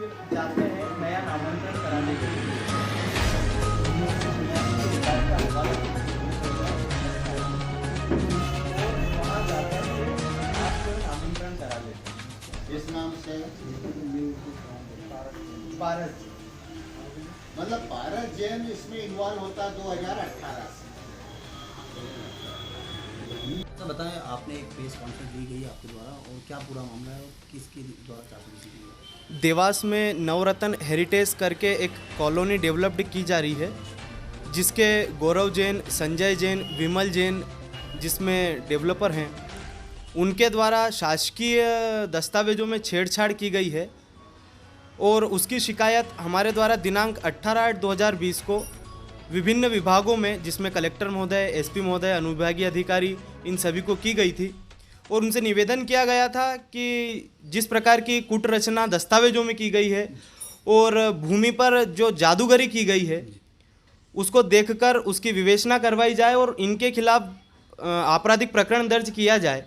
फिर जाते हैं नया नामांकन कराने के लिए। वहाँ जाकर के आपको नामांकन करा लेते हैं। इस नाम से पारस मतलब पारस जैन इसमें इन्वॉल्व होता 2018 से। तो बताएं, आपने एक प्रेस कॉन्फ्रेंस दी गई आपके द्वारा और क्या पूरा मामला है और किसके द्वारा चार्जशीट दी गई है? देवास में नवरत्न हेरिटेज करके एक कॉलोनी डेवलप्ड की जा रही है, जिसके गौरव जैन, संजय जैन, विमल जैन जिसमें डेवलपर हैं, उनके द्वारा शासकीय दस्तावेजों में छेड़छाड़ की गई है और उसकी शिकायत हमारे द्वारा दिनांक 18/8/2020 को विभिन्न विभागों में, जिसमें कलेक्टर महोदय, एसपी महोदय, अनुविभागीय अधिकारी, इन सभी को की गई थी और उनसे निवेदन किया गया था कि जिस प्रकार की कूट रचना दस्तावेजों में की गई है और भूमि पर जो जादूगरी की गई है उसको देखकर उसकी विवेचना करवाई जाए और इनके खिलाफ आपराधिक प्रकरण दर्ज किया जाए।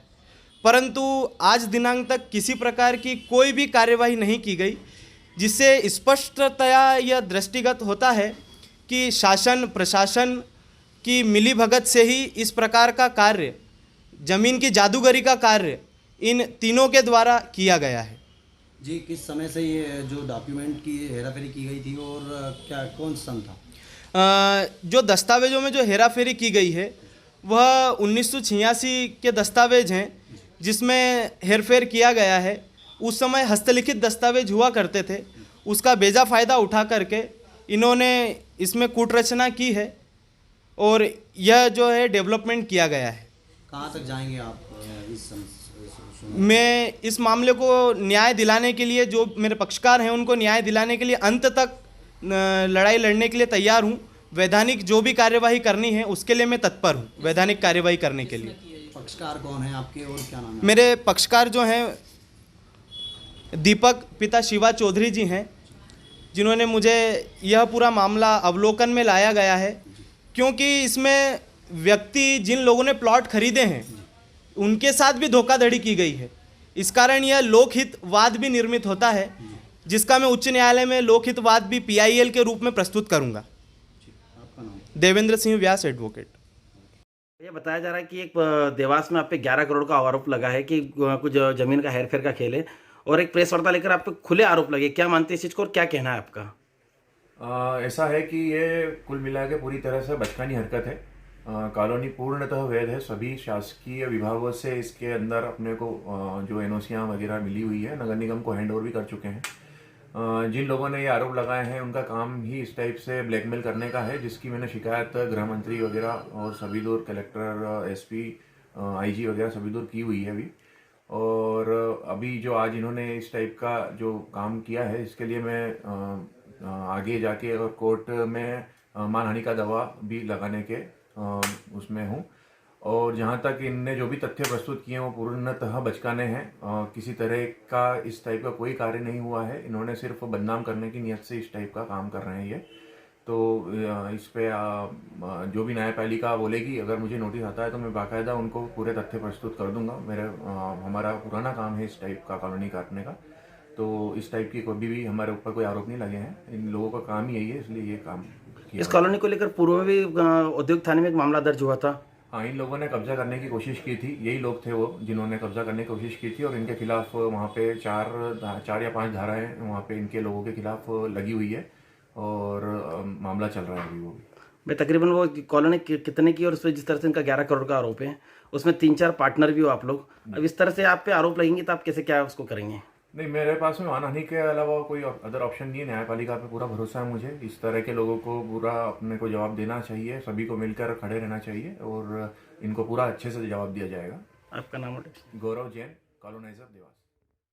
परंतु आज दिनांक तक किसी प्रकार की कोई भी कार्यवाही नहीं की गई, जिससे स्पष्टतया यह दृष्टिगत होता है कि शासन प्रशासन की मिलीभगत से ही इस प्रकार का कार्य, जमीन की जादूगरी का कार्य इन तीनों के द्वारा किया गया है। जी, किस समय से ये जो डॉक्यूमेंट की हेराफेरी की गई थी और क्या कौन सन था? जो दस्तावेजों में जो हेराफेरी की गई है वह 1986 के दस्तावेज हैं, जिसमें हेरफेर किया गया है। उस समय हस्तलिखित दस्तावेज हुआ करते थे, उसका बेजा फ़ायदा उठा करके इन्होंने इसमें कूट रचना की है और यह जो है डेवलपमेंट किया गया है। कहाँ तक जाएंगे आप मैं इस मामले को न्याय दिलाने के लिए, जो मेरे पक्षकार हैं उनको न्याय दिलाने के लिए अंत तक लड़ाई लड़ने के लिए तैयार हूँ। वैधानिक जो भी कार्यवाही करनी है उसके लिए मैं तत्पर हूँ, वैधानिक कार्यवाही करने के लिए। पक्षकार कौन है आपके और क्या नाम है? मेरे पक्षकार जो हैं दीपक पिता शिवा चौधरी जी हैं, जिन्होंने मुझे यह पूरा मामला अवलोकन में लाया गया है, क्योंकि इसमें व्यक्ति जिन लोगों ने प्लॉट खरीदे हैं उनके साथ भी धोखाधड़ी की गई है। इस कारण यह लोकहित वाद भी निर्मित होता है, जिसका मैं उच्च न्यायालय में लोकहित वाद भी PIL के रूप में प्रस्तुत करूंगा। आपका नाम? देवेंद्र सिंह व्यास, एडवोकेट। ये बताया जा रहा है कि एक देवास में आप पे 11 करोड़ का आरोप लगा है कि कुछ जमीन का हेरफेर का खेल है, और एक प्रेस वार्ता लेकर आप पे खुले आरोप लगे। क्या मानते हैं इस चीज़ को और क्या कहना है आपका? ऐसा है कि ये कुल मिला के पूरी तरह से बचकानी हरकत है। कॉलोनी पूर्णतः वैध है। सभी शासकीय विभागों से इसके अंदर अपने को जो एनओसियाँ वगैरह मिली हुई है, नगर निगम को हैंड ओवर भी कर चुके हैं। जिन लोगों ने ये आरोप लगाए हैं उनका काम ही इस टाइप से ब्लैकमेल करने का है, जिसकी मैंने शिकायत गृह मंत्री वगैरह और सभी दूर कलेक्टर, एसपी, IG वगैरह सभी दूर की हुई है अभी। और अभी जो आज इन्होंने इस टाइप का जो काम किया है, इसके लिए मैं आगे जाके और कोर्ट में मानहानि का दावा भी लगाने के उसमें हूँ। और जहाँ तक इनने जो भी तथ्य प्रस्तुत किए हैं वो पूर्णतः बचकाने हैं। किसी तरह का इस टाइप का कोई कार्य नहीं हुआ है। इन्होंने सिर्फ बदनाम करने की नियत से इस टाइप का काम कर रहे हैं ये। तो इस पे जो भी न्यायपालिका बोलेगी, अगर मुझे नोटिस आता है तो मैं बाकायदा उनको पूरे तथ्य प्रस्तुत कर दूंगा। हमारा पुराना काम है इस टाइप का कॉलोनी काटने का, तो इस टाइप की कभी भी हमारे ऊपर कोई आरोप नहीं लगे हैं। इन लोगों का काम ही यही है, इसलिए ये काम किया। इस कॉलोनी को लेकर पूर्व में भी औद्योगिक थाने में एक मामला दर्ज हुआ था। हाँ, इन लोगों ने कब्जा करने की कोशिश की थी। यही लोग थे वो जिन्होंने कब्जा करने की कोशिश की थी, और इनके खिलाफ वहाँ पे 4 या 5 धाराएं वहाँ पे इनके लोगों के खिलाफ लगी हुई है और मामला चल रहा है अभी वो भी। भाई तकरीबन वो कॉलोनी कितने की, और उस पर जिस तरह से इनका 11 करोड़ का आरोप है, उसमें 3-4 पार्टनर भी हो आप लोग। अब इस तरह से आप पे आरोप लगेंगे तो आप कैसे क्या उसको करेंगे? नहीं, मेरे पास में मानहानि के अलावा कोई अदर ऑप्शन नहीं है। न्यायपालिका पे पूरा भरोसा है मुझे। इस तरह के लोगों को पूरा अपने को जवाब देना चाहिए, सभी को मिलकर खड़े रहना चाहिए और इनको पूरा अच्छे से जवाब दिया जाएगा। आपका नाम? गौरव जैन, कॉलोनाइजर, देवास।